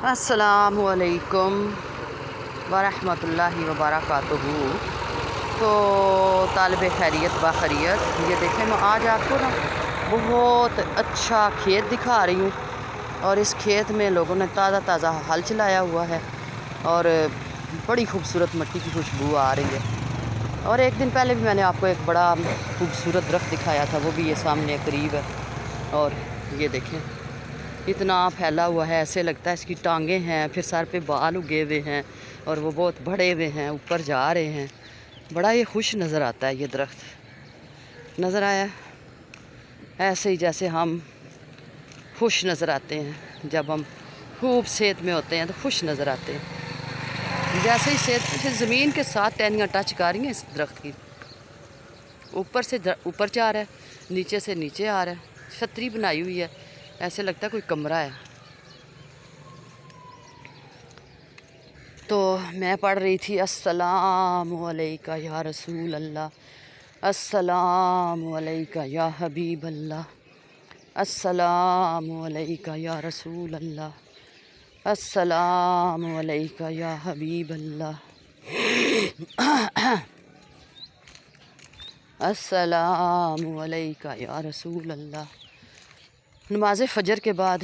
السلام علیکم ورحمۃ اللہ وبرکاتہ۔ تو طالب خیریت بخیریت، یہ دیکھیں میں آج آپ کو نا بہت اچھا کھیت دکھا رہی ہوں، اور اس کھیت میں لوگوں نے تازہ تازہ ہل چلایا ہوا ہے اور بڑی خوبصورت مٹی کی خوشبو آ رہی ہے۔ اور ایک دن پہلے بھی میں نے آپ کو ایک بڑا خوبصورت درخت دکھایا تھا، وہ بھی یہ سامنے قریب ہے، اور یہ دیکھیں اتنا پھیلا ہوا ہے، ایسے لگتا ہے اس کی ٹانگیں ہیں، پھر سر پہ بال اگے ہوئے ہیں اور وہ بہت بڑے ہوئے ہیں، اوپر جا رہے ہیں۔ بڑا یہ خوش نظر آتا ہے، یہ درخت نظر آیا ایسے ہی جیسے ہم خوش نظر آتے ہیں جب ہم خوب صحت میں ہوتے ہیں تو خوش نظر آتے ہیں۔ جیسے ہی صحت زمین کے ساتھ ٹہنیاں ٹچ کر رہی ہیں اس درخت کی، اوپر سے اوپر جا رہا ہے، نیچے سے نیچے آ رہا ہے، چھتری بنائی ہوئی ہے، ایسے لگتا ہے کوئی کمرہ ہے۔ تو میں پڑھ رہی تھی السلام علیکہ یا رسول اللہ، السلام علیکہ یا حبیب اللہ، السلام علیکہ یا رسول اللہ، السلام علیکہ یا حبیب اللہ، السلام علیکہ یا رسول اللہ۔ نماز فجر کے بعد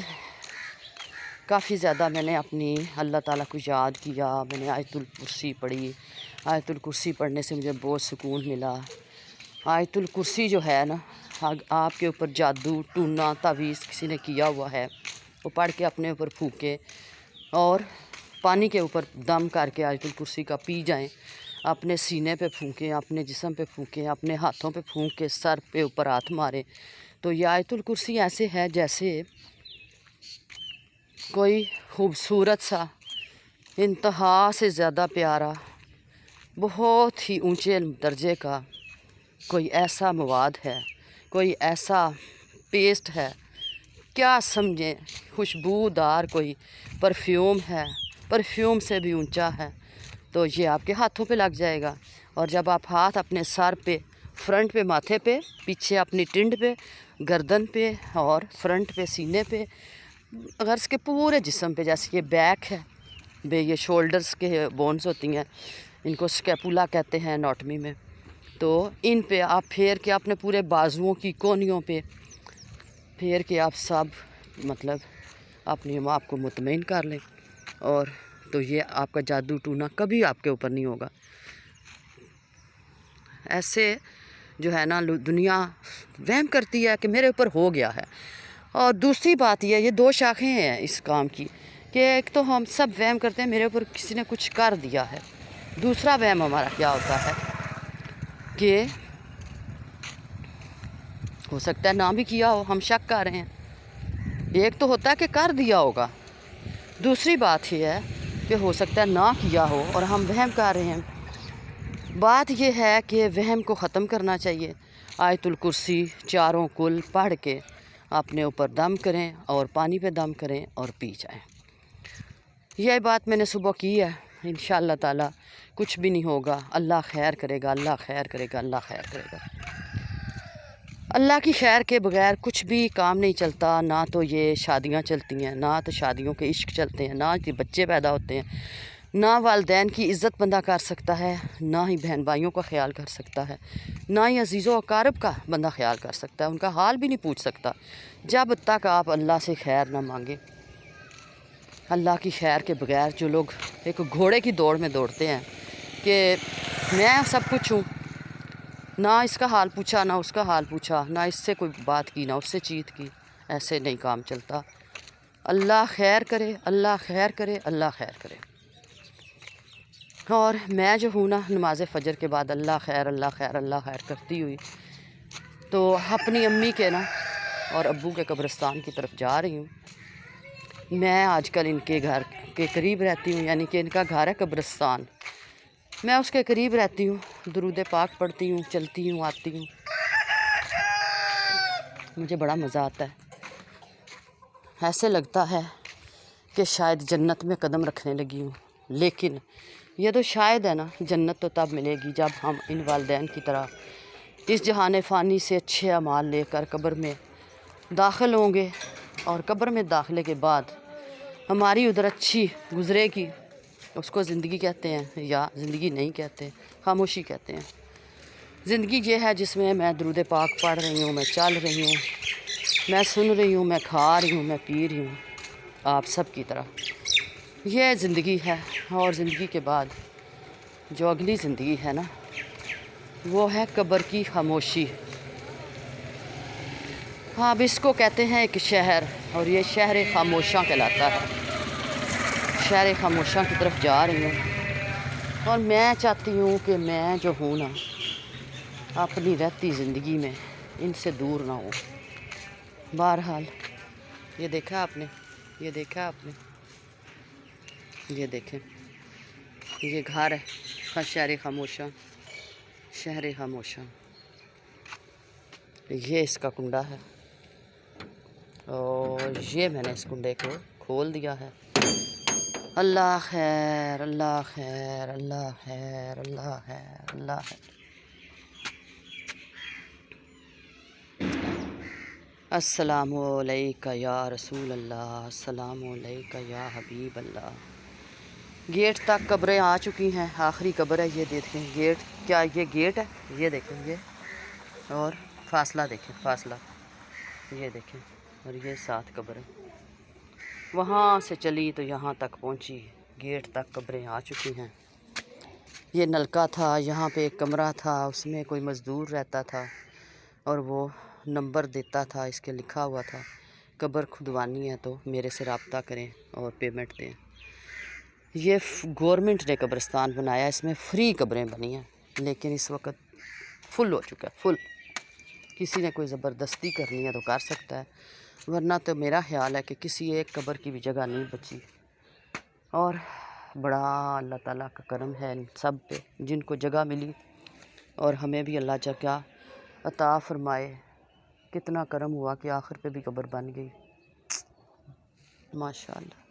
کافی زیادہ میں نے اپنی اللہ تعالیٰ کو یاد کیا، میں نے آیت الکرسی پڑھی۔ آیت الکرسی پڑھنے سے مجھے بہت سکون ملا۔ آیت الکرسی جو ہے نا، آپ کے اوپر جادو ٹونا تعویذ کسی نے کیا ہوا ہے، وہ پڑھ کے اپنے اوپر پھونکے اور پانی کے اوپر دم کر کے آیت الکرسی کا پی جائیں، اپنے سینے پہ پھونکیں، اپنے جسم پہ پھونکیں، اپنے ہاتھوں پہ پھونک کے سر پہ اوپر ہاتھ ماریں، تو یہ آیت الکرسی ایسے ہے جیسے کوئی خوبصورت سا، انتہا سے زیادہ پیارا، بہت ہی اونچے درجے کا کوئی ایسا مواد ہے، کوئی ایسا پیسٹ ہے، کیا سمجھیں، خوشبودار کوئی پرفیوم ہے، پرفیوم سے بھی اونچا ہے۔ تو یہ آپ کے ہاتھوں پہ لگ جائے گا، اور جب آپ ہاتھ اپنے سر پہ، فرنٹ پہ ماتھے پہ، پیچھے اپنی ٹنڈ پہ، گردن پہ اور فرنٹ پہ سینے پہ، اگر اس کے پورے جسم پہ، جیسے یہ بیک ہے، یہ شولڈرز کے بونز ہوتی ہیں، ان کو سکیپولا کہتے ہیں اناٹمی میں، تو ان پہ آپ پھیر کے اپنے پورے بازوؤں کی کونیوں پہ پھیر کے آپ سب مطلب اپنی آپ کو مطمئن کر لیں، اور تو یہ آپ کا جادو ٹونا کبھی آپ کے اوپر نہیں ہوگا۔ ایسے جو ہے نا دنیا وہم کرتی ہے کہ میرے اوپر ہو گیا ہے، اور دوسری بات یہ دو شاخیں ہیں اس کام کی، کہ ایک تو ہم سب وہم کرتے ہیں میرے اوپر کسی نے کچھ کر دیا ہے، دوسرا وہم ہمارا کیا ہوتا ہے کہ ہو سکتا ہے نہ بھی کیا ہو، ہم شک کر رہے ہیں۔ ایک تو ہوتا ہے کہ کر دیا ہوگا، دوسری بات یہ ہے کہ ہو سکتا ہے نہ کیا ہو اور ہم وہم کر رہے ہیں۔ بات یہ ہے کہ وہم کو ختم کرنا چاہیے، آیت الکرسی چاروں کل پڑھ کے اپنے اوپر دم کریں اور پانی پہ دم کریں اور پی جائیں۔ یہ بات میں نے صبح کی ہے، انشاءاللہ تعالیٰ کچھ بھی نہیں ہوگا، اللہ خیر کرے گا، اللہ خیر کرے گا، اللہ خیر کرے گا۔ اللہ کی خیر کے بغیر کچھ بھی کام نہیں چلتا، نہ تو یہ شادیاں چلتی ہیں، نہ تو شادیوں کے عشق چلتے ہیں، نہ کہ بچے پیدا ہوتے ہیں، نہ والدین کی عزت بندہ کر سکتا ہے، نہ ہی بہن بھائیوں کا خیال کر سکتا ہے، نہ ہی عزیز و اقارب کا بندہ خیال کر سکتا ہے، ان کا حال بھی نہیں پوچھ سکتا جب تک آپ اللہ سے خیر نہ مانگیں۔ اللہ کی خیر کے بغیر جو لوگ ایک گھوڑے کی دوڑ میں دوڑتے ہیں کہ میں سب کچھ ہوں، نہ اس کا حال پوچھا، نہ اس کا حال پوچھا، نہ اس سے کوئی بات کی، نہ اس سے چیت کی، ایسے نہیں کام چلتا۔ اللہ خیر کرے، اللہ خیر کرے، اللہ خیر کرے۔ اور میں جو ہوں نا نماز فجر کے بعد اللہ خیر، اللہ خیر، اللہ خیر کرتی ہوئی تو اپنی امی کے نا اور ابو کے قبرستان کی طرف جا رہی ہوں۔ میں آج کل ان کے گھر کے قریب رہتی ہوں، یعنی کہ ان کا گھر ہے قبرستان، میں اس کے قریب رہتی ہوں، درود پاک پڑھتی ہوں، چلتی ہوں، آتی ہوں، مجھے بڑا مزہ آتا ہے۔ ایسے لگتا ہے کہ شاید جنت میں قدم رکھنے لگی ہوں، لیکن یہ تو شاید ہے نا، جنت تو تب ملے گی جب ہم ان والدین کی طرح اس جہان فانی سے اچھے اعمال لے کر قبر میں داخل ہوں گے، اور قبر میں داخلے کے بعد ہماری ادھر اچھی گزرے گی، اس کو زندگی کہتے ہیں، یا زندگی نہیں کہتے، خاموشی کہتے ہیں۔ زندگی یہ ہے جس میں میں درود پاک پڑھ رہی ہوں، میں چل رہی ہوں، میں سن رہی ہوں، میں کھا رہی ہوں، میں پی رہی ہوں، آپ سب کی طرح۔ یہ زندگی ہے، اور زندگی کے بعد جو اگلی زندگی ہے نا، وہ ہے قبر کی خاموشی۔ ہاں، اب اس کو کہتے ہیں ایک شہر، اور یہ شہر خاموشاں کہلاتا ہے۔ شہر خاموشاں کی طرف جا رہی ہوں، اور میں چاہتی ہوں کہ میں جو ہوں نا، اپنی رہتی زندگی میں ان سے دور نہ ہوں۔ بہرحال یہ دیکھا آپ نے، یہ دیکھا آپ نے، یہ دیکھیں، یہ گھر ہے شہر خاموشاں، شہر خاموشاں۔ یہ اس کا کنڈا ہے، اور یہ میں نے اس کنڈے کو کھول دیا ہے۔ اللہ خیر، اللہ خیر، اللہ خیر، اللہ خیر، اللہ خیر۔ السلام علیکہ یا رسول اللہ، السلام علیکہ یا حبیب اللہ۔ گیٹ تک قبریں آ چکی ہیں، آخری قبر ہے، یہ دیکھیں گیٹ، کیا یہ گیٹ ہے؟ یہ دیکھیں، یہ، اور فاصلہ دیکھیں، فاصلہ، یہ دیکھیں، اور یہ 7 قبریں۔ وہاں سے چلی تو یہاں تک پہنچی، گیٹ تک قبریں آ چکی ہیں۔ یہ نلکا تھا، یہاں پہ ایک کمرہ تھا، اس میں کوئی مزدور رہتا تھا، اور وہ نمبر دیتا تھا، اس کے لکھا ہوا تھا قبر کھدوانی ہے تو میرے سے رابطہ کریں اور پیمنٹ دیں۔ یہ گورنمنٹ نے قبرستان بنایا، اس میں فری قبریں بنی ہیں، لیکن اس وقت فل ہو چکا ہے، فل۔ کسی نے کوئی زبردستی کرنی ہے تو کر سکتا ہے، ورنہ تو میرا خیال ہے کہ کسی ایک قبر کی بھی جگہ نہیں بچی۔ اور بڑا اللہ تعالیٰ کا کرم ہے ان سب پہ، جن کو جگہ ملی، اور ہمیں بھی اللہ جگہ عطا فرمائے۔ کتنا کرم ہوا کہ آخر پہ بھی قبر بن گئی، ماشاءاللہ۔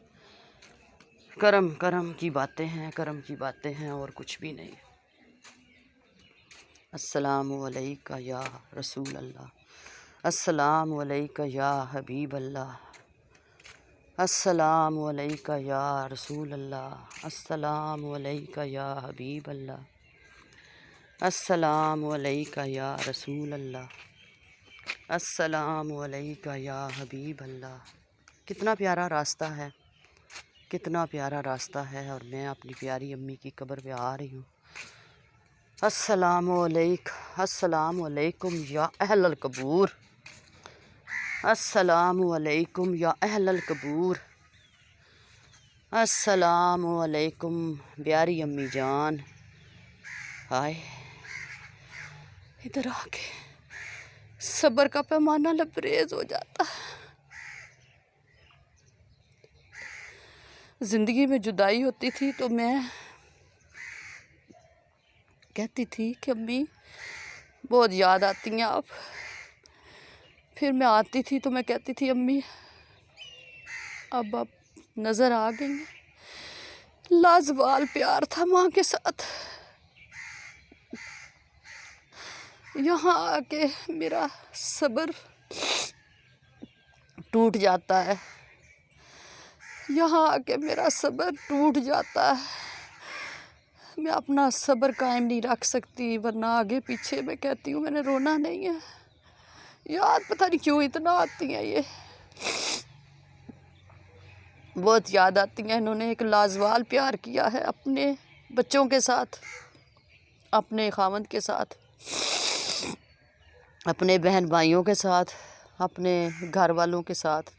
کرم، کرم کی باتیں ہیں، کرم کی باتیں ہیں، اور کچھ بھی نہیں۔ السلام علیکہ یا رسول اللہ، السلام علیکہ یا حبیب اللہ، السلام علیکہ یا رسول اللہ، السلام علیکہ یا حبیب اللہ، السلام علیکہ یا رسول اللہ، السلام علیکہ یا حبیب اللہ۔ کتنا پیارا راستہ ہے، کتنا پیارا راستہ ہے، اور میں اپنی پیاری امی کی قبر پہ آ رہی ہوں۔ السلام علیکم، السلام علیکم یا اہل القبور، السلام علیکم یا اہل القبور، السلام علیکم پیاری امی جان۔ ہائے، ادھر آ کے صبر کا پیمانہ لبریز ہو جاتا ہے۔ زندگی میں جدائی ہوتی تھی تو میں کہتی تھی کہ امی بہت یاد آتی ہیں آپ، پھر میں آتی تھی تو میں کہتی تھی امی اب آپ نظر آ گئی ہیں۔ لازوال پیار تھا ماں کے ساتھ۔ یہاں آ کے میرا صبر ٹوٹ جاتا ہے، یہاں آ کے میرا صبر ٹوٹ جاتا ہے۔ میں اپنا صبر قائم نہیں رکھ سکتی، ورنہ آگے پیچھے میں کہتی ہوں میں نے رونا نہیں ہے۔ یاد پتہ نہیں کیوں اتنا آتی ہیں، یہ بہت یاد آتی ہیں۔ انہوں نے ایک لازوال پیار کیا ہے اپنے بچوں کے ساتھ، اپنے خاوند کے ساتھ، اپنے بہن بھائیوں کے ساتھ، اپنے گھر والوں کے ساتھ،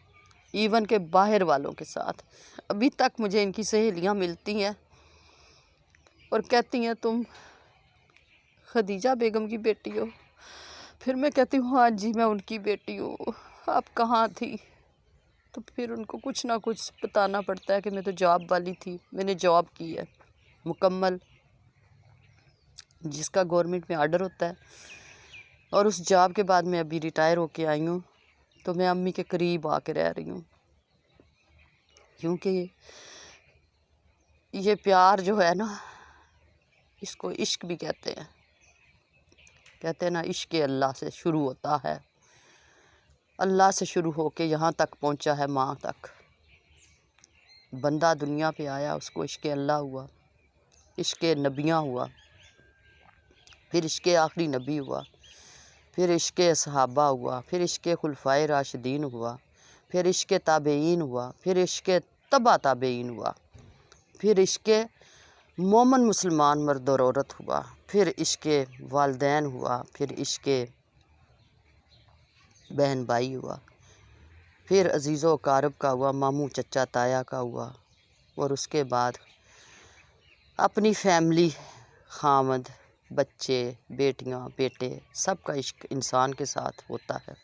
ایون کہ باہر والوں کے ساتھ۔ ابھی تک مجھے ان کی سہیلیاں ملتی ہیں اور کہتی ہیں تم خدیجہ بیگم کی بیٹی ہو؟ پھر میں کہتی ہوں ہاں جی میں ان کی بیٹی ہوں۔ آپ کہاں تھی؟ تو پھر ان کو کچھ نہ کچھ بتانا پڑتا ہے کہ میں تو جاب والی تھی، میں نے جاب کی ہے مکمل، جس کا گورنمنٹ میں آرڈر ہوتا ہے، اور اس جاب کے بعد میں ابھی ریٹائر ہو کے آئی ہوں، تو میں امی کے قریب آ کے رہ رہی ہوں، کیونکہ یہ پیار جو ہے نا، اس کو عشق بھی کہتے ہیں۔ کہتے ہیں نا عشق اللہ سے شروع ہوتا ہے، اللہ سے شروع ہو کے یہاں تک پہنچا ہے، ماں تک۔ بندہ دنیا پہ آیا اس کو عشق اللہ ہوا، عشق نبیاں ہوا، پھر عشق آخری نبی ہوا، پھر عشق صحابہ ہوا، پھر عشق خلفائے راشدین ہوا، پھر عشق تابعین ہوا، پھر عشق تبع تابعین ہوا، پھر عشق مومن مسلمان مرد اور عورت ہوا، پھر عشق والدین ہوا، پھر عشق بہن بھائی ہوا، پھر عزیز و اقارب کا ہوا، ماموں چچا تایا کا ہوا، اور اس کے بعد اپنی فیملی، خامد، بچے، بیٹیاں، بیٹے، سب کا عشق انسان کے ساتھ ہوتا ہے۔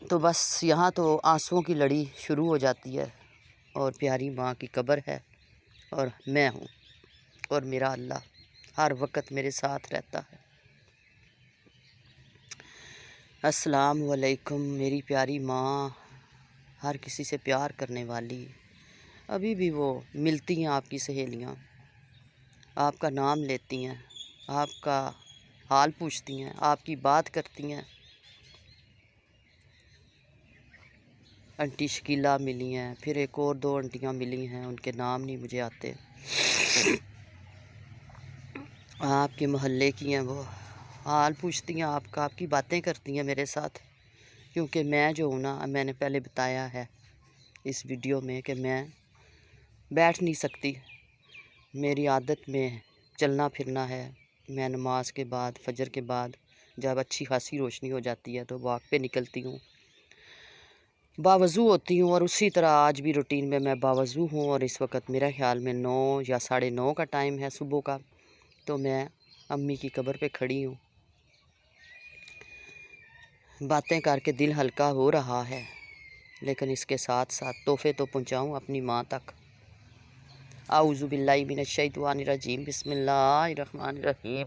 تو بس یہاں تو آنسوؤں کی لڑی شروع ہو جاتی ہے، اور پیاری ماں کی قبر ہے، اور میں ہوں، اور میرا اللہ ہر وقت میرے ساتھ رہتا ہے۔ السلام علیکم میری پیاری ماں، ہر کسی سے پیار کرنے والی، ابھی بھی وہ ملتی ہیں آپ کی سہیلیاں، آپ کا نام لیتی ہیں، آپ کا حال پوچھتی ہیں، آپ کی بات کرتی ہیں۔ انٹی شکیلہ ملی ہیں، پھر ایک اور 2 انٹیاں ملی ہیں، ان کے نام نہیں مجھے آتے، آپ کے محلے کی ہیں، وہ حال پوچھتی ہیں آپ کا، آپ کی باتیں کرتی ہیں میرے ساتھ، کیونکہ میں جو ہوں نا، میں نے پہلے بتایا ہے اس ویڈیو میں کہ میں بیٹھ نہیں سکتی، میری عادت میں چلنا پھرنا ہے۔ میں نماز کے بعد، فجر کے بعد جب اچھی خاصی روشنی ہو جاتی ہے تو واک پہ نکلتی ہوں، باوضو ہوتی ہوں، اور اسی طرح آج بھی روٹین میں باوضو ہوں، اور اس وقت میرا خیال میں 9 یا 9:30 کا ٹائم ہے صبح کا، تو میں امی کی قبر پہ کھڑی ہوں، باتیں کر کے دل ہلکا ہو رہا ہے، لیکن اس کے ساتھ ساتھ تحفے تو پہنچاؤں اپنی ماں تک۔ اعوذ باللہ من الشیطان الرجیم، بسم اللہ الرحمن الرحیم،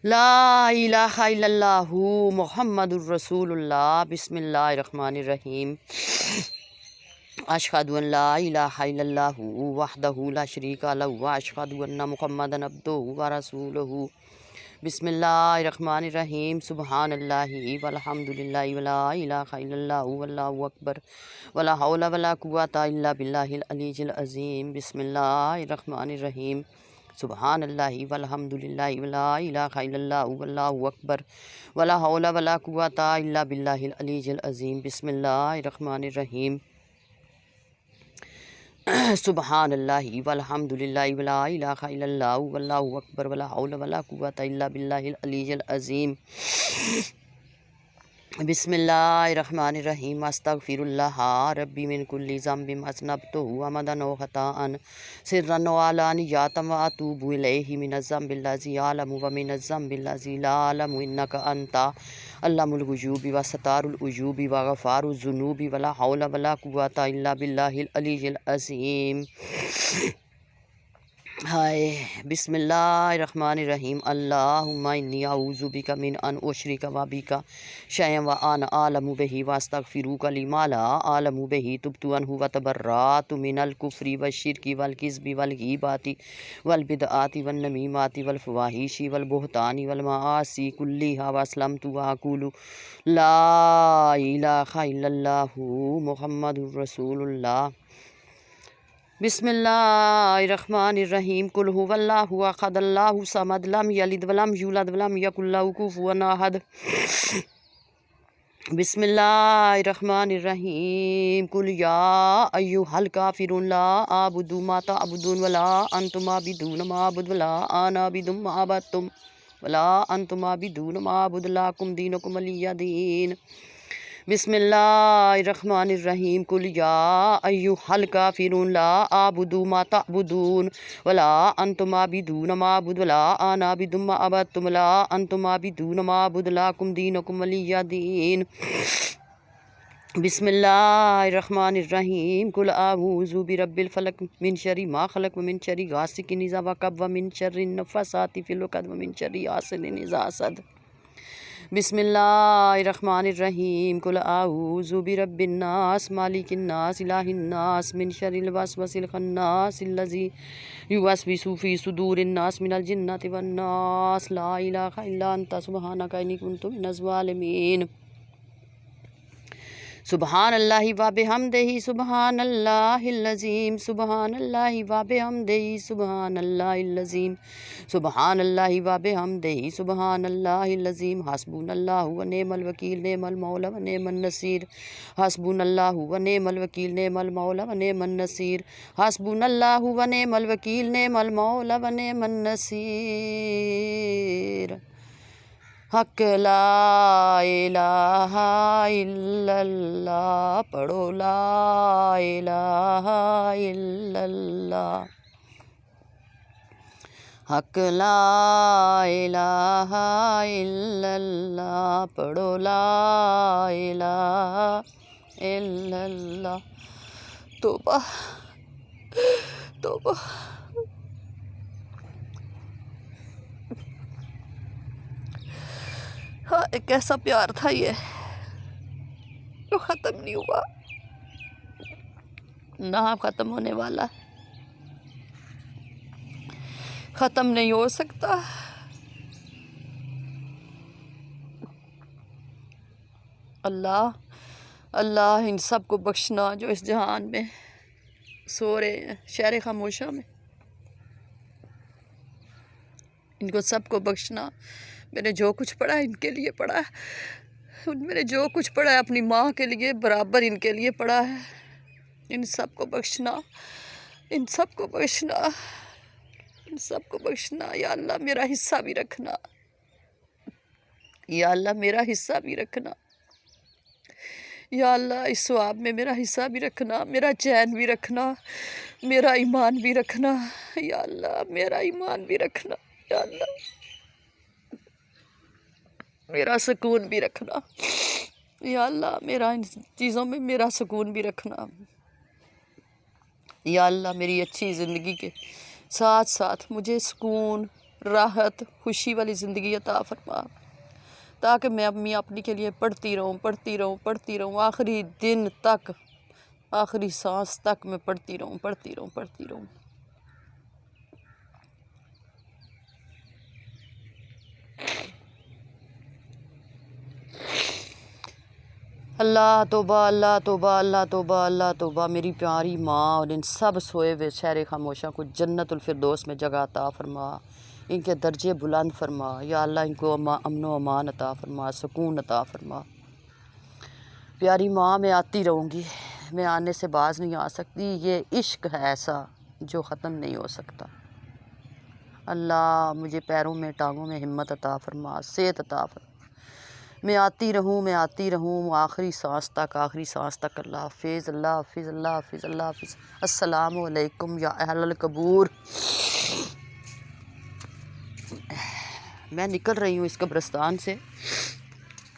لا الہ الا اللہ محمد الرسول اللہ، بسم اللہ الرحمن الرحیم، اشہد ان لا الہ الا اللہ وحدہ لا شریک لہ واشہد ان محمدا عبدہ ورسولہ، بسم اللہ الرحمن الرحیم، سبحان اللہ والحمد للہ ولا الہ الا اللہ واللہ اکبر ولا حول ولا قوۃ الا باللہ العلی العظیم، بسم اللہ الرحمن الرحیم، سبحان اللہ والحمد للہ ولا الہ الا اللہ واللہ اکبر ولا حول ولا قوۃ الا باللہ العلی العظیم، بسم اللہ الرحمن الرحیم، سبحان اللہ والحمد للہ ولا الہ الا اللہ واللہ اکبر ولا حول ولا قوۃ الا باللہ العلی العظیم، بسم اللہ الرحمن الرحیم، استغفر اللہ ربی من کل ذنب اذنبتہ عمدا و خطأ سرا و علانیۃ و اتوب الیہ من الذنب الذی اعلم و من الذنب الذی لا اعلم انک انت علام الغیوب و ستار العیوب و غفار الذنوب ولا حول ولا قوۃ الا باللہ العلی العظیم۔ ہائے، بسم اللہ الرحمن الرحیم، اللہم انی اعوذ بک من ان اشرک بک شیئا وانا اعلم بہ واستغفرک لما لا اعلم بہ، تبت عنہ وتبرأت من الکفر والشرک والکذب والغیبۃ والبدعۃ والنمیمۃ والفواحش والبہتان والمعاصی کلھا، واسلمت واقول لا الہ الا اللہ محمد الرسول اللہ، بسم اللہ الرحمن الرحیم، قل ھو اللہ احد اللہ الصمد لم یلد ولم یولد ولم یکن لہ کفوا احد، بسم اللہ الرحمن الرحیم، قل یا ایھا الکافرون لا اعبد ما تعبدون ولا انتم عابدون ما اعبد ولا انا عابد ما عبدتم ولا انتم عابدون ما اعبد لکم دینکم ولی دین، بسم اللہ الرحمن الرحیم، قل یا ایھا الکافرون لا اعبد ما تعبدون ولا انتم عابدون ما اعبد ولا انا عابد ما عبدتم ولا انتم عابدون ما اعبد لکم دینکم ولی دین، بسم اللہ الرحمن الرحیم، قل اعوذ برب الفلق من شر ما خلق ومن شر غاسق اذا وقب ومن شر النفاثات فی العقد ومن شر حاسد اذا حسد، بسم اللہ الرحمن الرحیم، قل اعوذ برب الناس مالک الناس الہ الناس من شر الوسوس الخناس الذی یوسوس فی صدور الناس من الجنۃ والناس، لا الہ الا انت سبحانک انی کنت من الظالمین، سبحان اللہ و بحمدہ سبحان اللہ العظیم سبحان اللہ و بحمدہ سبحان اللہ العظیم سبحان اللہ و بحمدہ سبحان اللہ العظیم حسبنا اللہ و نعم الوکیل نعم المولا و نعم النصیر حسبنا اللہ و نعم الوکیل نعم المولا و نعم النصیر حسبنا اللہ و نعم الوکیل نعم المولا و نعم النصیر حق لا الہ الا اللہ پڑھو لا الہ الا اللہ حق لا الہ الا اللہ پڑھو لا الہ الا اللہ توبہ توبہ ہاں ایک ایسا پیار تھا یہ جو ختم نہیں ہوا نہ ختم ہونے والا ختم نہیں ہو سکتا اللہ اللہ ان سب کو بخشنا جو اس جہان میں سو رہے ہیں شہر خاموشہ میں ان کو سب کو بخشنا میں نے جو کچھ پڑھا ان کے لیے پڑھا ہے میں نے جو کچھ پڑھا ہے اپنی ماں کے لیے برابر ان کے لیے پڑھا ہے ان سب کو بخشنا ان سب کو بخشنا ان سب کو بخشنا یا اللہ میرا حصہ بھی رکھنا یا اللہ میرا حصہ بھی رکھنا یا اللہ اس ثواب میں میرا حصہ بھی رکھنا میرا چین بھی رکھنا میرا ایمان بھی رکھنا یا اللہ میرا ایمان بھی رکھنا یا اللہ میرا سکون بھی رکھنا یا اللہ میرا ان چیزوں میں میرا سکون بھی رکھنا یا اللہ میری اچھی زندگی کے ساتھ ساتھ مجھے سکون راحت خوشی والی زندگی عطا فرما تاکہ میں اپنی کے لیے پڑھتی رہوں آخری دن تک آخری سانس تک میں پڑھتی رہوں اللہ توبہ اللہ توبہ اللہ توبہ اللہ توبہ میری پیاری ماں اور ان سب سوئے ہوئے شہر خاموشہ کو جنت الفردوس میں جگہ عطا فرما ان کے درجے بلند فرما یا اللہ ان کو امن و امان عطا فرما سکون عطا فرما پیاری ماں میں آتی رہوں گی میں آنے سے باز نہیں آ سکتی یہ عشق ہے ایسا جو ختم نہیں ہو سکتا اللہ مجھے پیروں میں ٹانگوں میں ہمت عطا فرما صحت عطا فرما میں آتی رہوں آخری سانس تک اللہ حافظ اللہ حافظ اللہ حافظ اللہ حافظ السلام علیکم یا اہل القبور میں نکل رہی ہوں اس قبرستان سے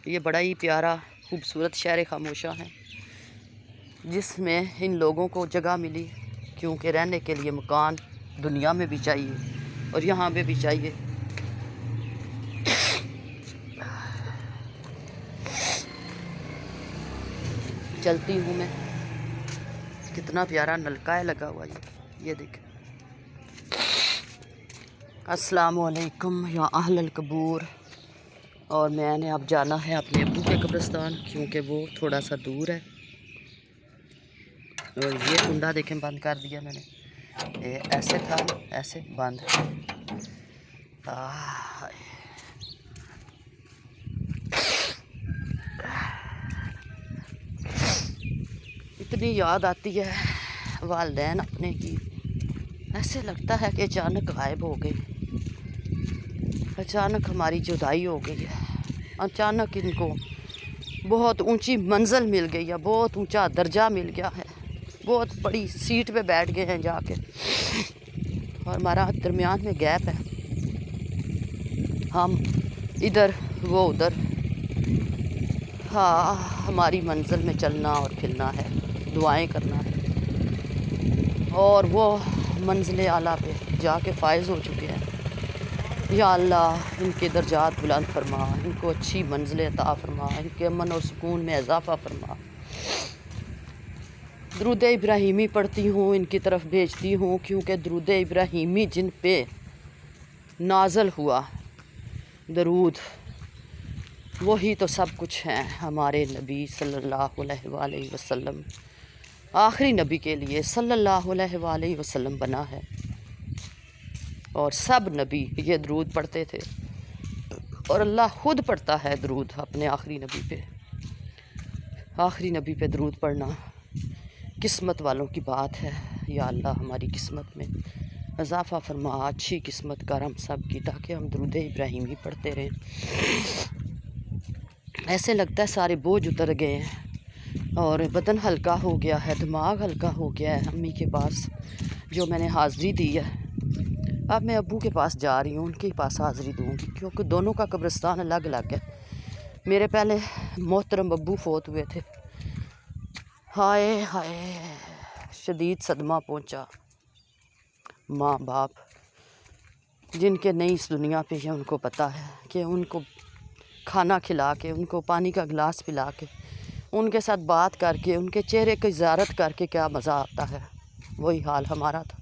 یہ بڑا ہی پیارا خوبصورت شہر خاموشہ ہے جس میں ان لوگوں کو جگہ ملی کیونکہ رہنے کے لیے مکان دنیا میں بھی چاہیے اور یہاں پہ بھی چاہیے چلتی ہوں میں کتنا پیارا نلکا ہے لگا ہوا یہ دیکھیں السلام علیکم یا اہل القبور اور میں نے اب جانا ہے اپنے ابو کے قبرستان کیونکہ وہ تھوڑا سا دور ہے اور یہ کنڈا دیکھیں بند کر دیا میں نے یہ ایسے تھا ایسے بند اتنی یاد آتی ہے والدین اپنے کی ایسے لگتا ہے کہ اچانک غائب ہو گئے اچانک ہماری جدائی ہو گئی ہے اچانک ان کو بہت اونچی منزل مل گئی ہے بہت اونچا درجہ مل گیا ہے بہت بڑی سیٹ پہ بیٹھ گئے ہیں جا کے اور ہمارا درمیان میں گیپ ہے ہم ادھر وہ ادھر ہاں ہماری منزل میں چلنا اور پھرنا ہے دعائیں کرنا ہے اور وہ منزل اعلیٰ پہ جا کے فائز ہو چکے ہیں یا اللہ ان کے درجات بلند فرما ان کو اچھی منزل عطا فرما ان کے امن اور سکون میں اضافہ فرما درود ابراہیمی پڑھتی ہوں ان کی طرف بھیجتی ہوں کیونکہ درود ابراہیمی جن پہ نازل ہوا درود وہی تو سب کچھ ہیں ہمارے نبی صلی اللہ علیہ وآلہ وسلم، آخری نبی کے لیے صلی اللہ علیہ وآلہ وسلم بنا ہے، اور سب نبی یہ درود پڑھتے تھے، اور اللہ خود پڑھتا ہے درود اپنے آخری نبی پہ۔ آخری نبی پہ درود پڑھنا قسمت والوں کی بات ہے۔ یا اللہ ہماری قسمت میں اضافہ فرما، اچھی قسمت کر ہم سب کی، تاکہ ہم درود ابراہیمی پڑھتے رہیں۔ ایسے لگتا ہے سارے بوجھ اتر گئے ہیں اور بدن ہلکا ہو گیا ہے، دماغ ہلکا ہو گیا ہے۔ امی کے پاس جو میں نے حاضری دی ہے، اب میں ابو کے پاس جا رہی ہوں، ان کے پاس حاضری دوں گی، کیونکہ دونوں کا قبرستان الگ الگ ہے۔ میرے پہلے محترم ابو فوت ہوئے تھے، ہائے ہائے شدید صدمہ پہنچا۔ ماں باپ جن کے نئی اس دنیا پہ ہیں، ان کو پتہ ہے کہ ان کو کھانا کھلا کے، ان کو پانی کا گلاس پلا کے، ان کے ساتھ بات کر کے، ان کے چہرے کی زیارت کر کے کیا مزہ آتا ہے۔ وہی حال ہمارا تھا۔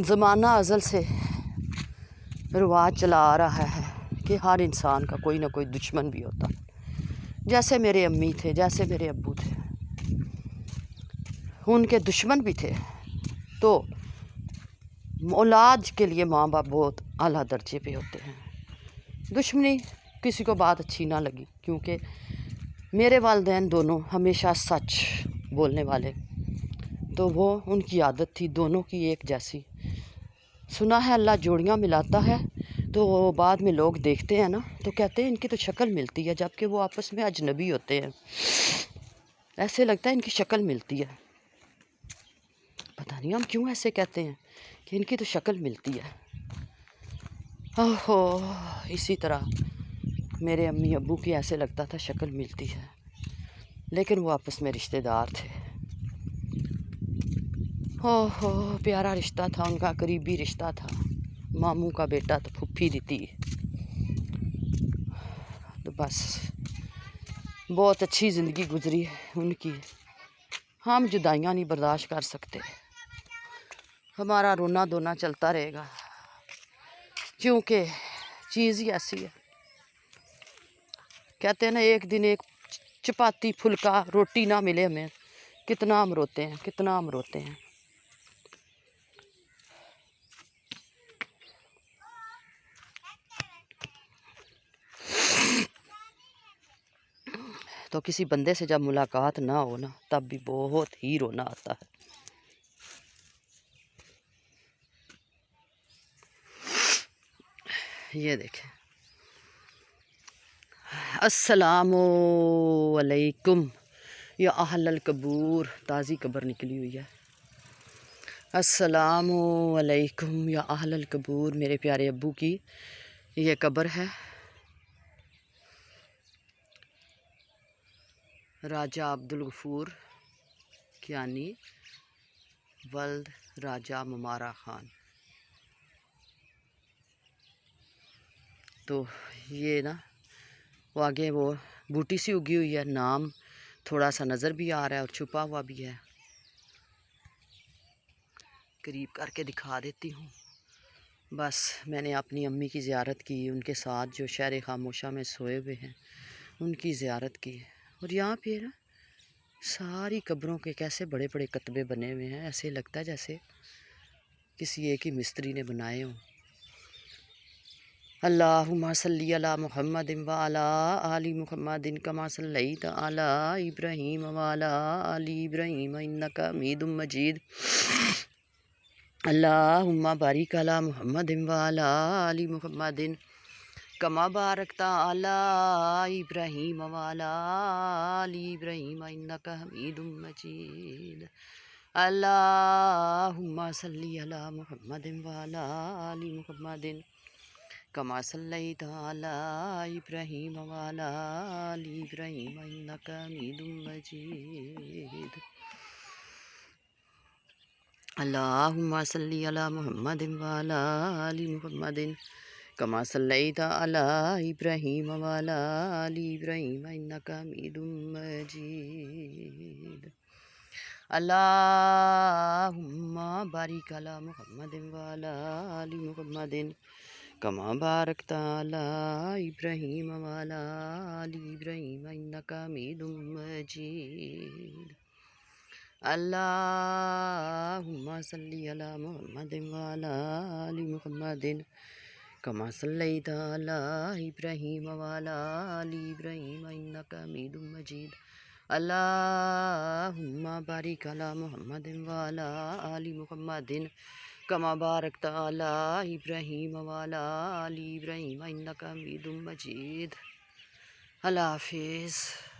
زمانہ ازل سے رواج چلا آ رہا ہے کہ ہر انسان کا کوئی نہ کوئی دشمن بھی ہوتا ہے۔ جیسے میرے امی تھے، جیسے میرے ابو تھے، ان کے دشمن بھی تھے، تو اولاد کے لیے ماں باپ بہت اعلیٰ درجے پہ ہوتے ہیں۔ دشمنی کسی کو بات اچھی نہ لگی، کیونکہ میرے والدین دونوں ہمیشہ سچ بولنے والے، تو وہ ان کی عادت تھی دونوں کی ایک جیسی۔ سنا ہے اللہ جوڑیاں ملاتا ہے، تو بعد میں لوگ دیکھتے ہیں نا تو کہتے ہیں ان کی تو شکل ملتی ہے، جبکہ وہ آپس میں اجنبی ہوتے ہیں۔ ایسے لگتا ہے ان کی شکل ملتی ہے، پتہ نہیں ہم کیوں ایسے کہتے ہیں کہ ان کی تو شکل ملتی ہے۔ اوہو، اسی طرح میرے امی ابو کی ایسے لگتا تھا شکل ملتی ہے، لیکن وہ آپس میں رشتہ دار تھے۔ اوہو، پیارا رشتہ تھا ان کا، قریبی رشتہ تھا، ماموں کا بیٹا تو پھوپھی دیتی۔ تو بس بہت اچھی زندگی گزری ان کی، ہم جدائیاں نہیں برداشت کر سکتے، ہمارا رونا دھونا چلتا رہے گا، کیونکہ چیز ہی ایسی ہے۔ کہتے ہیں نا ایک دن ایک چپاتی پھلکا روٹی نہ ملے ہمیں، کتنا ہم روتے ہیں، کتنا ہم روتے ہیں۔ تو کسی بندے سے جب ملاقات نہ ہو نا، تب بھی بہت ہی رونا آتا ہے۔ یہ دیکھیں، السلام علیکم یا اہل القبور، تازی قبر نکلی ہوئی ہے۔ السلام علیکم یا اہل القبور، میرے پیارے ابو کی یہ قبر ہے۔ راجہ عبدالغفور کیانی ولد راجہ ممارا خان۔ تو یہ نا وہ آگے وہ بوٹی سی اگی ہوئی ہے، نام تھوڑا سا نظر بھی آ رہا ہے اور چھپا ہوا بھی ہے، قریب کر کے دکھا دیتی ہوں۔ بس میں نے اپنی امی کی زیارت کی، ان کے ساتھ جو شہر خاموشہ میں سوئے ہوئے ہیں ان کی زیارت کی، اور یہاں پہ نا ساری قبروں کے کیسے بڑے بڑے کتبے بنے ہوئے ہیں، ایسے لگتا ہے جیسے کسی ایک ہی مستری نے بنائے ہوں۔ اللہم صلی علی محمد وعلی آل محمد کما صلیت علی ابراہیم وعلی آل ابراہیم انک حمید مجید۔ اللہم بارک علی محمد وعلی آل محمد کما بارکت علی ابراہیم وعلی آل ابراہیم انک حمید مجید۔ اللہم صلی علی محمد وعلی آل محمد کما صلیت علی ابراہیم وعلی آل ابراہیم انک حمید مجید۔ اللہم صلی علی محمد وعلی آل محمد کما صلیت علی ابراہیم وعلی آل ابراہیم انک حمید مجید۔ اللہم بارک علی محمد وعلی آل محمد کما بارکت علی ابراہیم وعلی آل ابراہیم انک حمید مجید اللہم صلی علی محمد وعلی آل محمد کما صلیت علی ابراہیم وعلی آل ابراہیم انک حمید مجید اللہم بارک علی محمد وعلی آل محمد کما بارکت علی ابراہیم وعلی آل ابراہیم انک حمید مجید۔ اللہ حافظ۔